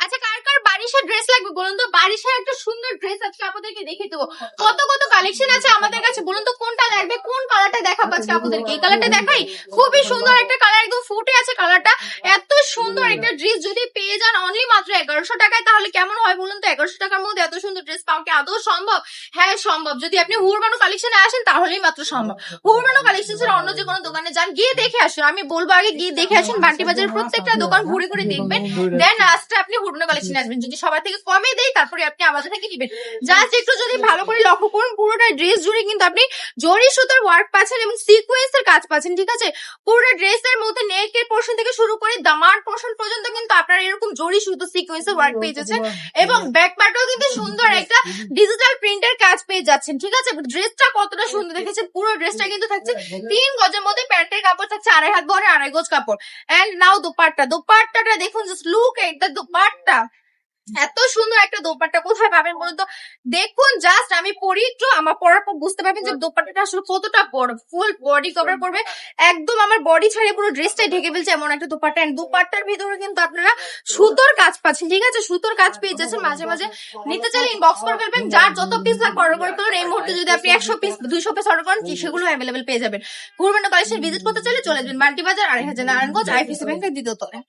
আচ্ছা, কার কার বারিশের ড্রেস লাগবে বলুন তো? বারিশের একটা সুন্দর ড্রেস আজকে আপনাদেরকে দেখিয়ে দেবো। কত কত কালেকশন আছে আমাদের কাছে, বলুন তো কোনটা লাগবে, কোন কালারটা দেখাবো আজকে আপনাদেরকে? এই কালারটা দেখাই, খুবই সুন্দর একটা কালার, একদম ফুটে আছে কালারটা। এত সুন্দর একটা ড্রেস যদি পেয়ে যান অনলি মাত্র 1100 টাকায়, তাহলে কেমন হয় বলুন তো? 1100 টাকার মধ্যে এত সুন্দর ড্রেস পাওয়া কি আদৌ সম্ভব? হ্যাঁ সম্ভব, যদি আপনি হুরবানু কালেকশনে আসেন তাহলেই মাত্র সম্ভব। হুরবানু কালেকশন ছাড়া অন্য যে কোনো দোকানে যান, গিয়ে দেখে আসুন। আমি বলবো আগে গিয়ে দেখে আসুন, বান্টি বাজারের প্রত্যেকটা দোকান ঘুরে ঘুরে দেখবেন, দেন লাস্টে আপনি হুরবানু কালেকশনে আসবেন। যদি সবার থেকে কমে দেয় তারপরে আপনি আমাদের থেকে নিবেন। জাস্ট একটু যদি ভালো করে লক্ষ্য করুন, পুরোটা ড্রেস জুড়ে কিন্তু আপনি জরি সুতার ওয়ার্ক পাচ্ছেন এবং সিকোয়েন্সের কাজ পাচ্ছেন, ঠিক আছে? পুরো ড্রেসের মধ্যে নেকের পোর্শন থেকে শুরু করে দামার পোর্শন পর্যন্ত কিন্তু আপনারা এরকম জরি সুতো সিকোয়েন্সের ওয়ার্ক পেয়ে যাচ্ছেন, এবং ব্যাক পার্টও কিন্তু সুন্দর একটা ডিজিটাল প্রিন্টের কাজ পেয়ে যাচ্ছেন, ঠিক আছে? ড্রেসটা কতটা সুন্দর দেখেছেন, পুরো ড্রেসটা কিন্তু থাকছে 3 গজের মধ্যে, প্যান্টের কাপড় থাকছে 2.5 হাত বহরে 2.5 গজ কাপড়। এন্ড নাও দোপাট্টাটা দেখুন, just look at the dupatta. এত সুন্দর একটা দোপাট্টা কোথায় পাবেন বলুন তো? দেখুন জাস্ট, আমি পরি একটু, আমার পরার পর বুঝতে পারবেন যে দোপাট্টাটা আসলে কতটা বড়, ফুল বডি কভার করবে, একদম আমার বডি ছাড়িয়ে পুরো ড্রেসটাই ঢেকে ফেলছে এমন একটা দোপাট্টা। এন্ড দোপাট্টার ভিতরে কিন্তু আপনারা সুতোর কাজ পাচ্ছেন, ঠিক আছে? সুতোর কাজ পেয়ে যাচ্ছেন। মাঝে মাঝে নিতে চাইলে ইনবক্স করে ফেলবেন, যার যত পিস লাগবে অর্ডার করে ফেলুন। এই মুহূর্তে যদি আপনি 100 পিস 200 পিস অর্ডার করেন, সেগুলো অ্যাভেলেবেল পেয়ে যাবেন। হুরবানু কালেকশন ভিজিট করতে চাইলে চলে আসবেন বান্টি বাজার, 2500 নারায়ণগঞ্জ, আইএফএসি ব্যাংকের দ্বিতীয় তলায়।